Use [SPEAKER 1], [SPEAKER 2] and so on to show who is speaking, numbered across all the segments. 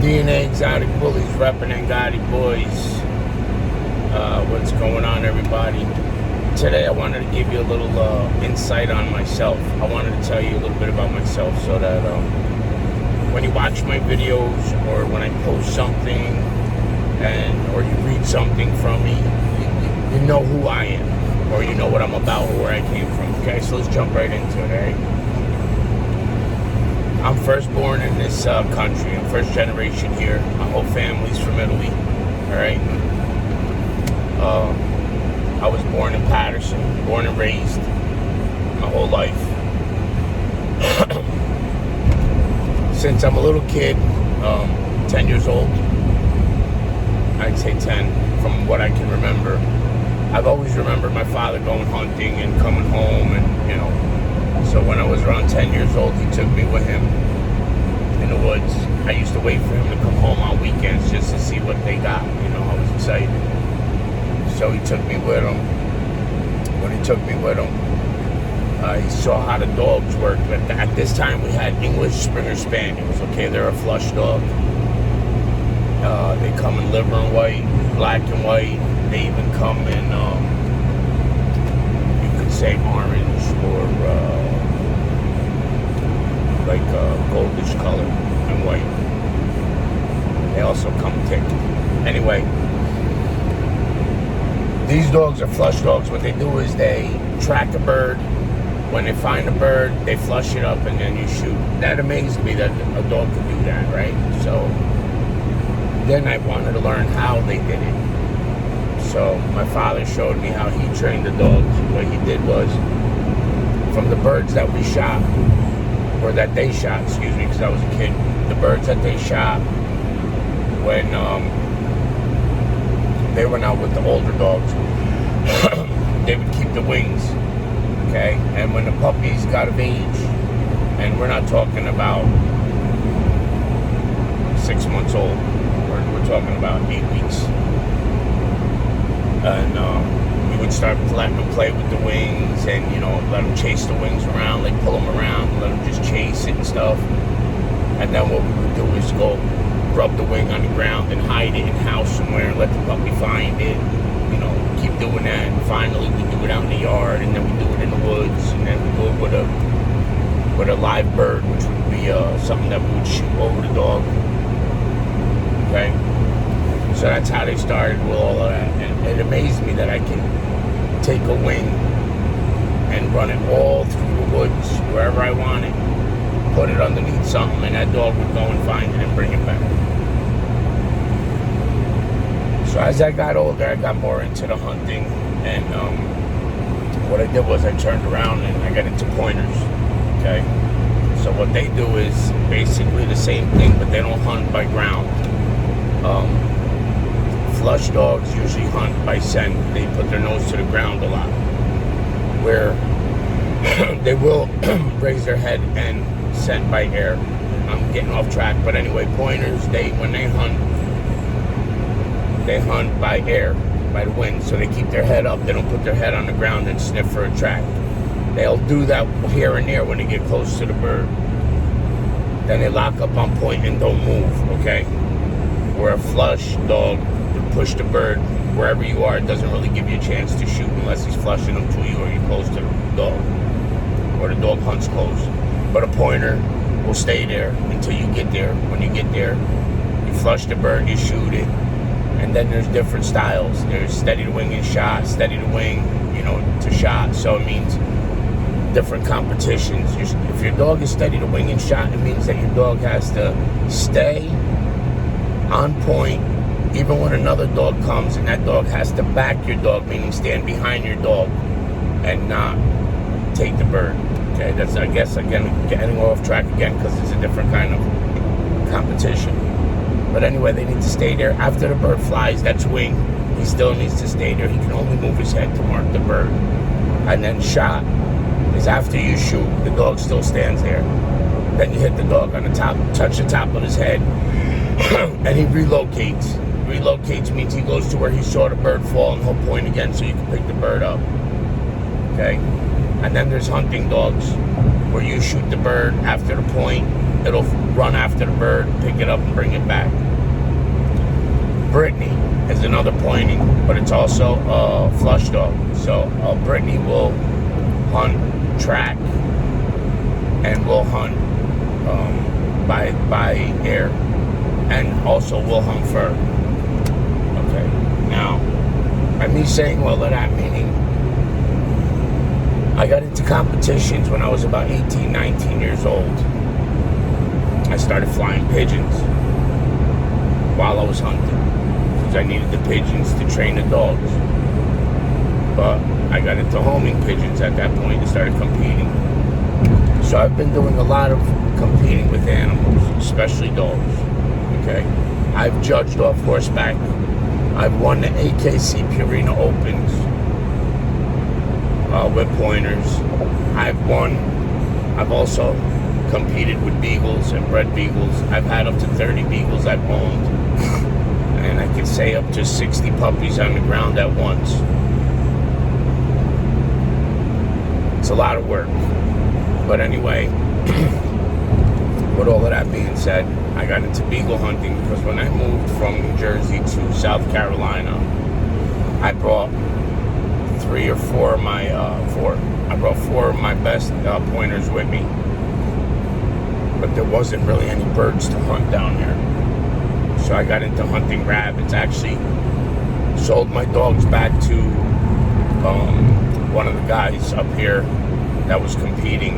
[SPEAKER 1] DNA Exotic Bullies, repping and Gotti Boys. What's going on, everybody? Today I wanted to give you a little insight on myself. I wanted to tell you a little bit about myself so that when you watch my videos or when I post something or you read something from me, you know who I am, or you know what I'm about or where I came from. Okay, so let's jump right into it, all right? I'm first born in this country. I'm first generation here. My whole family's from Italy, all right? I was born in Patterson, born and raised my whole life. Since I'm a little kid, 10 years old, I'd say 10, from what I can remember. I've always remembered my father going hunting and coming home, and so when I was around 10 years old, he took me with him in the woods. I used to wait for him to come home on weekends just to see what they got. I was excited. So he took me with him. When he took me with him, he saw how the dogs worked. At this time, we had English Springer Spaniels. Okay, they're a flush dog. They come in liver and white, black and white. They even come in, you could say, orange or like a goldish color and white. They also come thick. Anyway, these dogs are flush dogs. What they do is they track a bird. When they find a bird, they flush it up and then you shoot. That amazed me that a dog could do that, right? So then I wanted to learn how they did it. So my father showed me how he trained the dogs. What he did was, from the birds that we shot, or that they shot, excuse me, because I was a kid, the birds that they shot when they went out with the older dogs, they would keep the wings, okay? And when the puppies got of age, and we're not talking about 6 months old, we're talking about 8 weeks, and we would start letting them play with the wings and, let them chase the wings around, like pull them around, let them just chase it and stuff. And then what we would do is go rub the wing on the ground and hide it in house somewhere and let the puppy find it. Keep doing that. And finally, we do it out in the yard, and then we do it in the woods, and then we do it with a live bird, which would be something that we would shoot over the dog. Okay? So that's how they started with all of that. And it amazed me that I can take a wing and run it all through the woods, wherever I want it, put it underneath something, and that dog would go and find it and bring it back. So as I got older, I got more into the hunting, and what I did was I turned around and I got into pointers, okay? So what they do is basically the same thing, but they don't hunt by ground. Flush dogs usually hunt by scent. They put their nose to the ground a lot, where they will raise their head and scent by air. I'm getting off track, but anyway, pointers, when they hunt by air, by the wind, so they keep their head up. They don't put their head on the ground and sniff for a track. They'll do that here and there when they get close to the bird. Then they lock up on point and don't move, okay? Where a flush dog would push the bird wherever you are. It doesn't really give you a chance to shoot unless he's flushing them to you or you're close to the dog, or the dog hunts close. But a pointer will stay there until you get there. When you get there, you flush the bird, you shoot it. And then there's different styles. There's steady to wing and shot, steady to wing, to shot. So it means different competitions. If your dog is steady to wing and shot, it means that your dog has to stay on point even when another dog comes, and that dog has to back your dog, meaning stand behind your dog and not take the bird. Okay, that's, I guess, again, getting off track again because it's a different kind of competition. But anyway, they need to stay there. After the bird flies, that's wing. He still needs to stay there. He can only move his head to mark the bird. And then shot is after you shoot, the dog still stands there. Then you hit the dog on the top, touch the top of his head, and he relocates. Relocates means he goes to where he saw the bird fall, and he'll point again so you can pick the bird up. Okay? And then there's hunting dogs, where you shoot the bird after the point, it'll run after the bird, pick it up, and bring it back. Brittany is another pointing, but it's also a flush dog. So Brittany will hunt track and will hunt by air, and also will hunt fur. Okay, now, by me saying all of that, meaning I got into competitions when I was about 18, 19 years old. I started flying pigeons while I was hunting, because I needed the pigeons to train the dogs. But I got into homing pigeons at that point and started competing. So I've been doing a lot of competing with animals, especially dogs. Okay, I've judged off horseback. I've won the AKC Purina Opens with pointers. I've also competed with beagles and bred beagles. I've had up to 30 beagles I've owned, and I can say up to 60 puppies on the ground at once. It's a lot of work. But anyway, with all of that being said, I got into beagle hunting because when I moved from New Jersey to South Carolina, I brought four of my best pointers with me. But there wasn't really any birds to hunt down there. So I got into hunting rabbits. Actually sold my dogs back to one of the guys up here that was competing.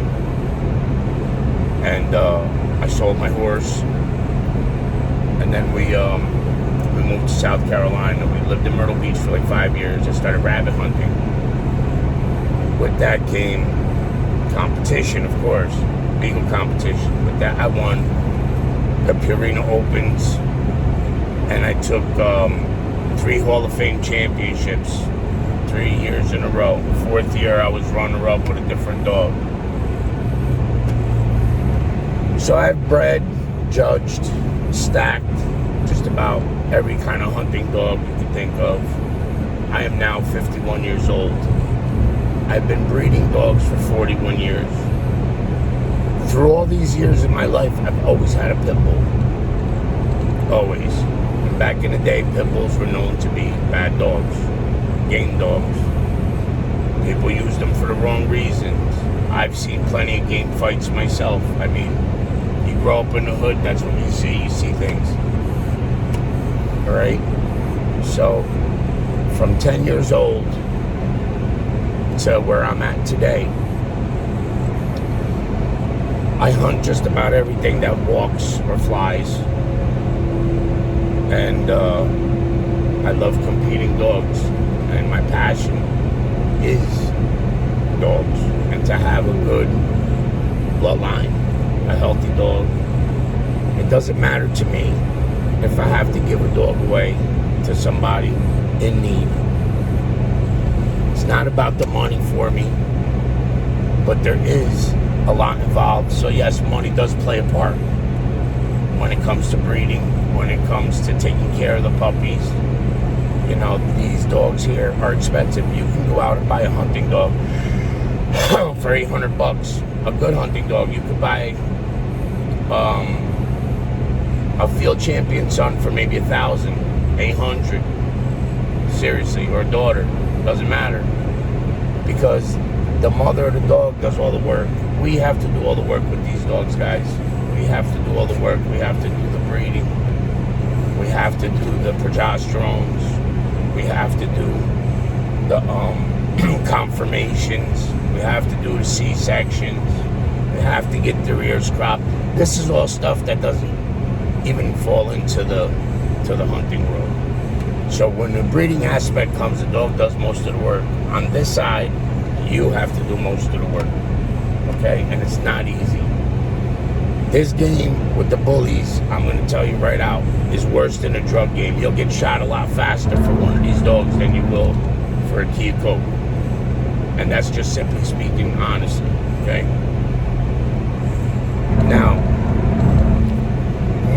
[SPEAKER 1] And I sold my horse. And then we moved to South Carolina. We lived in Myrtle Beach for like 5 years. I started rabbit hunting. With that came competition, of course. Beagle competition. With that, I won the Purina Opens, and I took 3 Hall of Fame championships 3 years in a row. 4th year, I was runner-up with a different dog. So I've bred, judged, stacked just about every kind of hunting dog you can think of. I am now 51 years old. I've been breeding dogs for 41 years. Through all these years in my life, I've always had a pit bull. Always. And back in the day, pit bulls were known to be bad dogs, game dogs. People used them for the wrong reasons. I've seen plenty of game fights myself. I mean, you grow up in the hood, that's what you see. You see things. All right? So, from 10 years old to where I'm at today, I hunt just about everything that walks or flies. And I love competing dogs. And my passion is dogs. And to have a good bloodline, a healthy dog. It doesn't matter to me if I have to give a dog away to somebody in need. It's not about the money for me, but there is a lot involved. So yes, money does play a part when it comes to breeding, when it comes to taking care of the puppies. You know, these dogs here are expensive. You can go out and buy a hunting dog for $800. A good hunting dog. You could buy a field champion son for maybe $1,000, $800. Seriously, or a daughter. Doesn't matter. Because the mother of the dog does all the work. We have to do all the work with these dogs, guys. We have to do all the work. We have to do the breeding. We have to do the progesterones. We have to do the conformations. We have to do the C-sections. We have to get their ears cropped. This is all stuff that doesn't even fall into the hunting world. So when the breeding aspect comes, the dog does most of the work. On this side, you have to do most of the work. Okay? And it's not easy. This game with the bullies, I'm going to tell you right out, is worse than a drug game. You'll get shot a lot faster for one of these dogs than you will for a Keokuk. And that's just simply speaking, honestly. Okay? Now,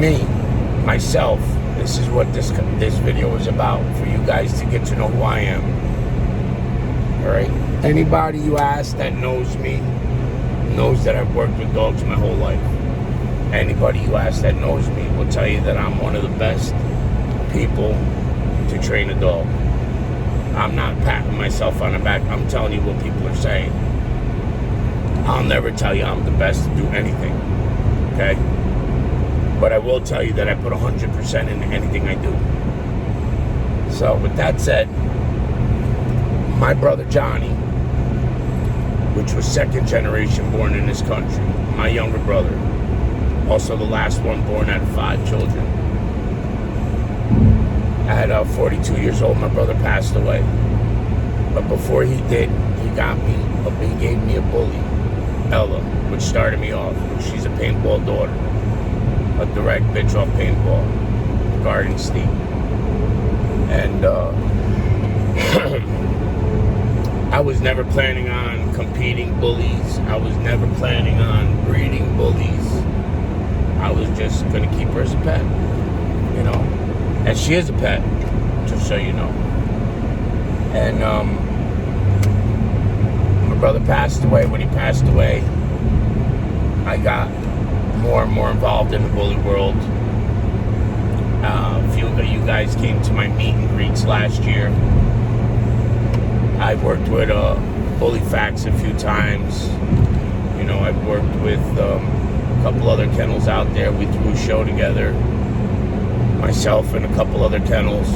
[SPEAKER 1] me, myself, this is what this video is about, for you guys to get to know who I am. Alright? Anybody you ask that knows me knows that I've worked with dogs my whole life. Anybody you ask that knows me will tell you that I'm one of the best people to train a dog. I'm not patting myself on the back. I'm telling you what people are saying. I'll never tell you I'm the best to do anything, okay? But I will tell you that I put 100% into anything I do. So with that said, my brother Johnny, which was second generation born in this country, my younger brother, also the last one born out of 5 children. At 42 years old, my brother passed away. But before he did, he gave me a bully, Ella, which started me off. She's a paintball daughter, a direct bitch off paintball, Garden State. And I was never planning on competing bullies. I was never planning on breeding bullies. I was just gonna keep her as a pet, you know. And she is a pet, just so you know. And my brother passed away. When he passed away, I got more and more involved in the bully world. A few of you guys came to my meet and greets last year. I've worked with Bully Facts a few times. You know, I've worked with a couple other kennels out there. We threw a show together, myself and a couple other kennels,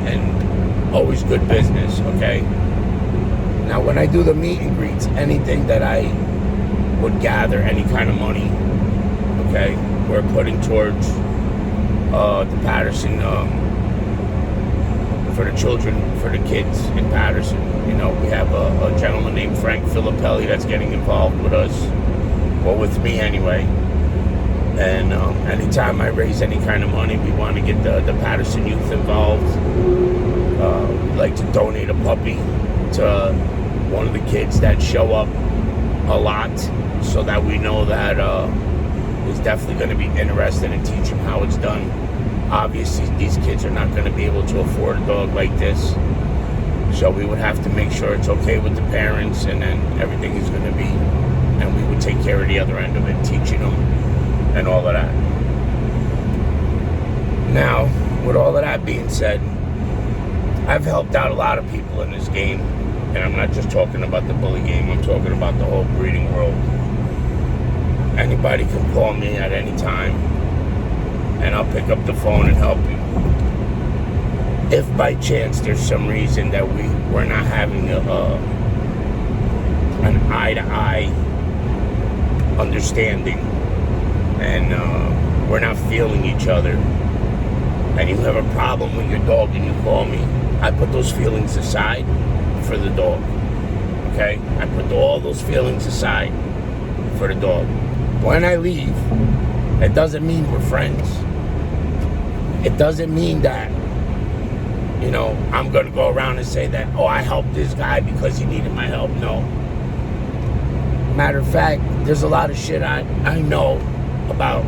[SPEAKER 1] and always good business, okay? Now, when I do the meet and greets, anything that I would gather, any kind of money, okay, we're putting towards the Patterson, for the children, for the kids in Patterson. You know, we have a gentleman named Frank Filippelli that's getting involved with us, well, with me anyway. And anytime I raise any kind of money, we want to get the Patterson youth involved. We like to donate a puppy to one of the kids that show up a lot, so that we know that is definitely going to be interested in teaching how it's done. Obviously, these kids are not going to be able to afford a dog like this, so we would have to make sure it's okay with the parents, and then everything is going to be, and we would take care of the other end of it, teaching them and all of that. Now, with all of that being said, I've helped out a lot of people in this game, and I'm not just talking about the bully game, I'm talking about the whole breeding world. Anybody can call me at any time, and I'll pick up the phone and help you. If by chance there's some reason that we're not having an eye-to-eye understanding, and we're not feeling each other, and you have a problem with your dog and you call me, I put those feelings aside for the dog, okay? I put all those feelings aside for the dog. When I leave, it doesn't mean we're friends. It doesn't mean that, you know, I'm going to go around and say that, oh, I helped this guy because he needed my help. No. Matter of fact, there's a lot of shit I know about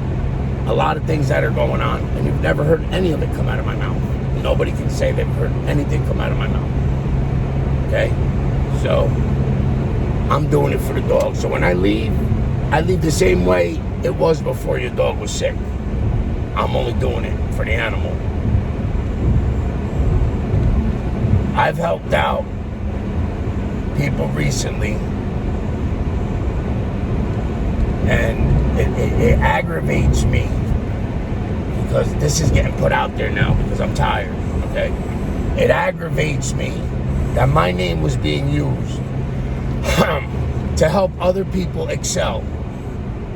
[SPEAKER 1] a lot of things that are going on, and you've never heard any of it come out of my mouth. Nobody can say they've heard anything come out of my mouth. Okay? So, I'm doing it for the dog. So when I leave the same way it was before your dog was sick. I'm only doing it for the animal. I've helped out people recently, and it aggravates me, because this is getting put out there now because I'm tired, okay? It aggravates me that my name was being used to help other people excel,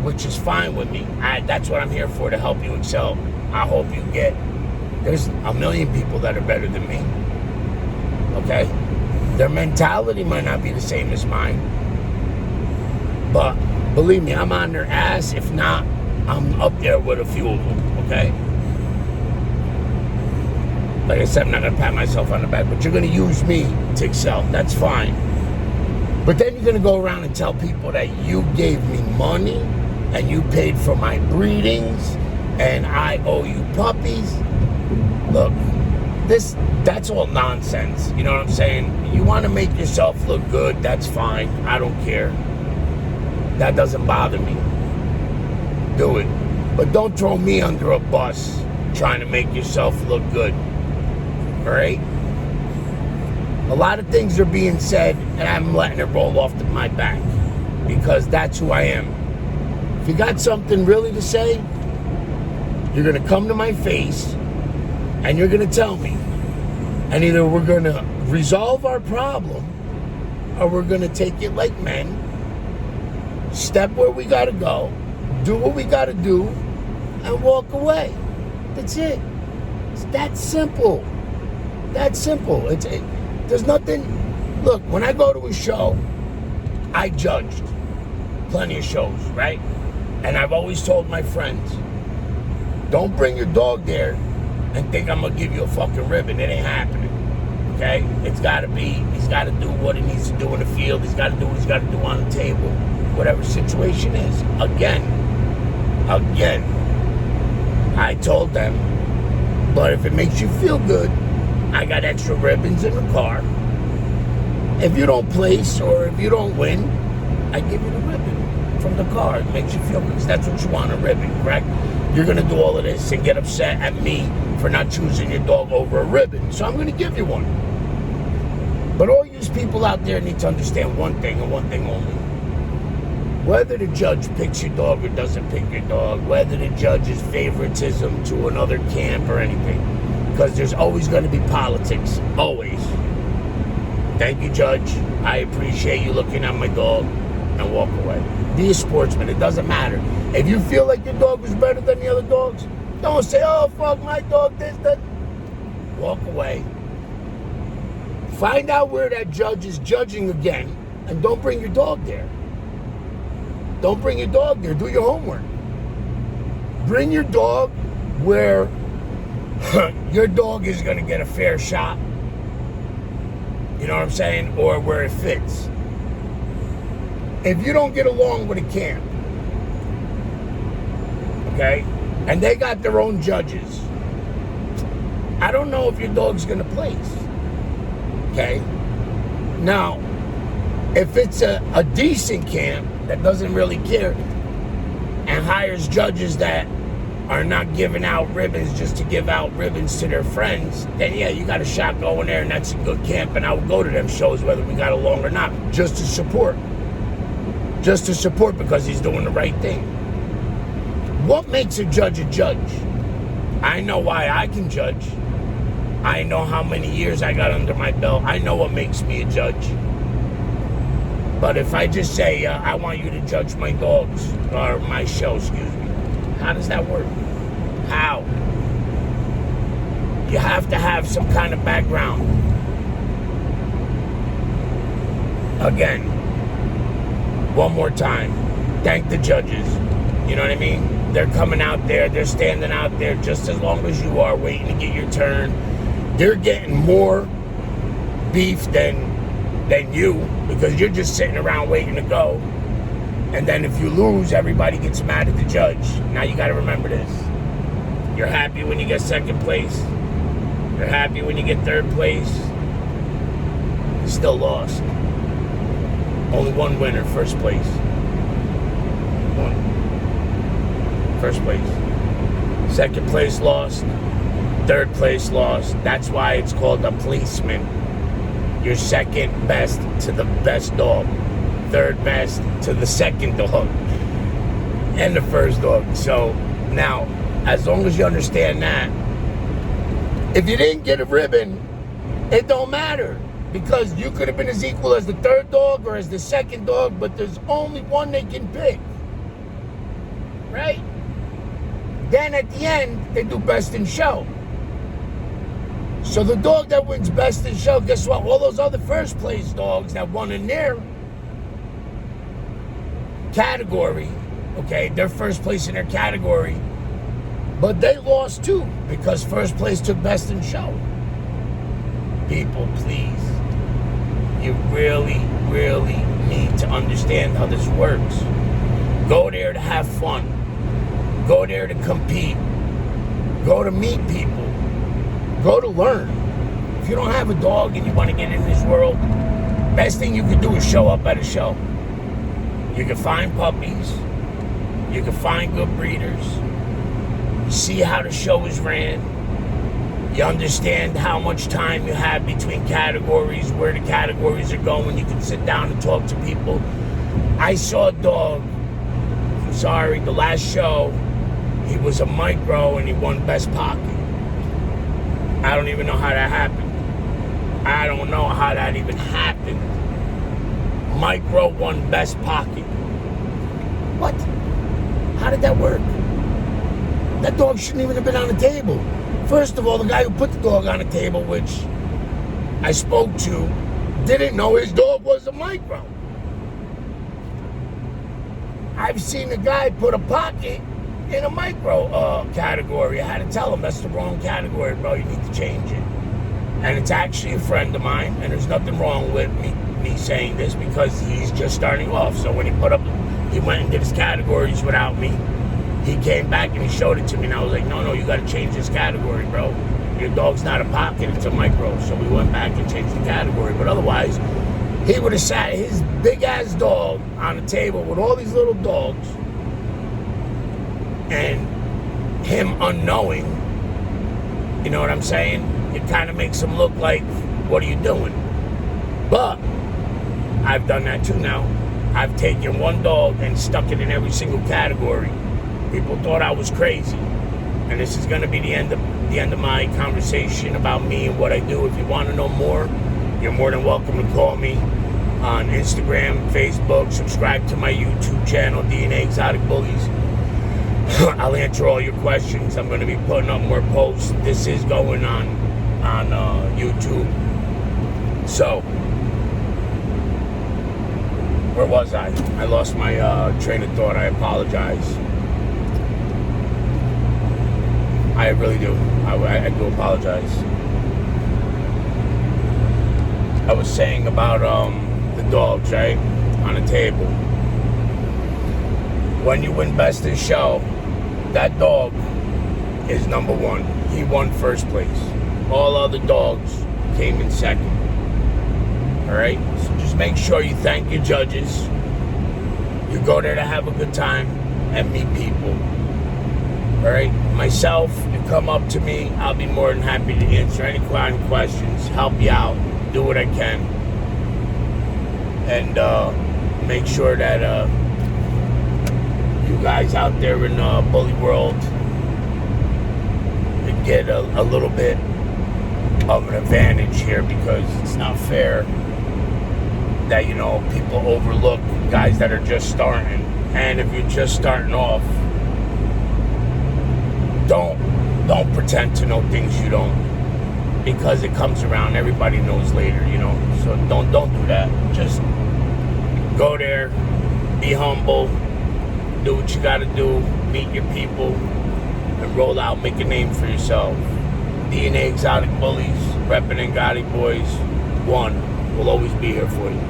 [SPEAKER 1] which is fine with me. That's what I'm here for, to help you excel. I hope you get. There's a million people that are better than me, okay? Their mentality might not be the same as mine, but believe me, I'm on their ass. If not, I'm up there with a few of them, okay? Like I said, I'm not going to pat myself on the back, but you're going to use me to excel. That's fine. But then you're going to go around and tell people that you gave me money and you paid for my breedings and I owe you puppies. Look, that's all nonsense. You know what I'm saying? You want to make yourself look good, that's fine. I don't care. That doesn't bother me. Do it. But don't throw me under a bus trying to make yourself look good. All right? A lot of things are being said, and I'm letting it roll off my back because that's who I am. If you got something really to say, you're going to come to my face and you're going to tell me. And either we're going to resolve our problem or we're going to take it like men, step where we got to go, do what we got to do, and walk away. That's it. It's that simple. That simple. There's nothing. Look, when I go to a show, I judged plenty of shows, right? And I've always told my friends, don't bring your dog there and think I'm going to give you a fucking ribbon. It ain't happening. Okay? It's got to be, he's got to do what he needs to do in the field. He's got to do what he's got to do on the table. Whatever situation is. Again, I told them, but if it makes you feel good, I got extra ribbons in the car. If you don't place or if you don't win, I give you the ribbon from the car. It makes you feel good because that's what you want, a ribbon, correct? You're going to do all of this and get upset at me for not choosing your dog over a ribbon. So I'm going to give you one. But all you people out there need to understand one thing and one thing only. Whether the judge picks your dog or doesn't pick your dog, whether the judge is favoritism to another camp or anything, because there's always going to be politics. Always. Thank you, Judge. I appreciate you looking at my dog, and walk away. Be a sportsman. It doesn't matter. If you feel like your dog is better than the other dogs, don't say, oh, fuck my dog, this, that. Walk away. Find out where that judge is judging again, and don't bring your dog there. Don't bring your dog there. Do your homework. Bring your dog where your dog is going to get a fair shot. You know what I'm saying? Or where it fits. If you don't get along with a camp, okay, and they got their own judges, I don't know if your dog's going to place. Okay? Now, if it's a decent camp that doesn't really care and hires judges that are not giving out ribbons just to give out ribbons to their friends, then yeah, you got a shot going there, and that's a good camp, and I would go to them shows whether we got along or not, just to support. Just to support because he's doing the right thing. What makes a judge a judge? I know why I can judge. I know how many years I got under my belt. I know what makes me a judge. But if I just say, I want you to judge my dogs, or my show, excuse me, how does that work? How? You have to have some kind of background. Again, one more time, thank the judges. You know what I mean? They're coming out there, they're standing out there just as long as you are waiting to get your turn. They're getting more beef than you, because you're just sitting around waiting to go. And then if you lose, everybody gets mad at the judge. Now you got to remember this. You're happy when you get second place. You're happy when you get third place. You still lost. Only one winner, first place. One. First place. Second place lost. Third place lost. That's why it's called a placement. You're second best to the best dog. Third best to the second dog. And the first dog. So now, as long as you understand that, if you didn't get a ribbon, it don't matter. Because you could have been as equal as the third dog or as the second dog, but there's only one they can pick. Right? Then at the end, they do best in show. So the dog that wins best in show, guess what? All those other first place dogs that won in their category, okay, they're first place in their category, but they lost too because first place took best in show. People, please, you really, really need to understand how this works. Go there to have fun. Go there to compete. Go to meet people. Go to learn. If you don't have a dog and you want to get in this world, best thing you can do is show up at a show. You can find puppies. You can find good breeders. see how the show is ran. You understand how much time you have between categories, where the categories are going. You can sit down and talk to people. I saw a dog, I'm sorry, the last show, he was a micro and he won Best Pocket. I don't even know how that happened. I don't know how that even happened. Micro won Best Pocket. What? How did that work? That dog shouldn't even have been on the table. First of all, the guy who put the dog on the table, which I spoke to, didn't know his dog was a micro. I've seen the guy put a pocket in a micro category. I had to tell him that's the wrong category, bro. You need to change it. And it's actually a friend of mine, and there's nothing wrong with me saying this because he's just starting off. So when he went and did his categories without me. He came back and he showed it to me, and I was like, no, you got to change this category, bro. Your dog's not a pocket, it's a micro. So we went back and changed the category. But otherwise, he would have sat his big-ass dog on the table with all these little dogs, and him unknowing, you know what I'm saying? It kind of makes him look like, what are you doing? But I've done that too now. I've taken one dog and stuck it in every single category. People thought I was crazy, and this is going to be the end of my conversation about me and what I do. If you want to know more, you're more than welcome to call me on Instagram, Facebook. Subscribe to my YouTube channel, DNA Exotic Bullies. I'll answer all your questions. I'm going to be putting up more posts. This is going on YouTube. So, where was I? I lost my train of thought. I apologize. I really do. I do apologize. I was saying about the dogs, right? On the table. When you win Best in Show, that dog is number one. He won first place. All other dogs came in second. Alright? So just make sure you thank your judges. You go there to have a good time and meet people. Alright? Myself, you come up to me, I'll be more than happy to answer any questions, help you out, do what I can. And make sure that you guys out there in bully world get a little bit of an advantage here, because it's not fair that, you know, people overlook guys that are just starting. And if you're just starting off, don't pretend to know things you don't, because it comes around, everybody knows later, you know. So don't do that. Just go there, be humble, do what you gotta do, meet your people, and roll out, make a name for yourself. DNA Exotic Bullies, repping Gotti Boys, one will always be here for you.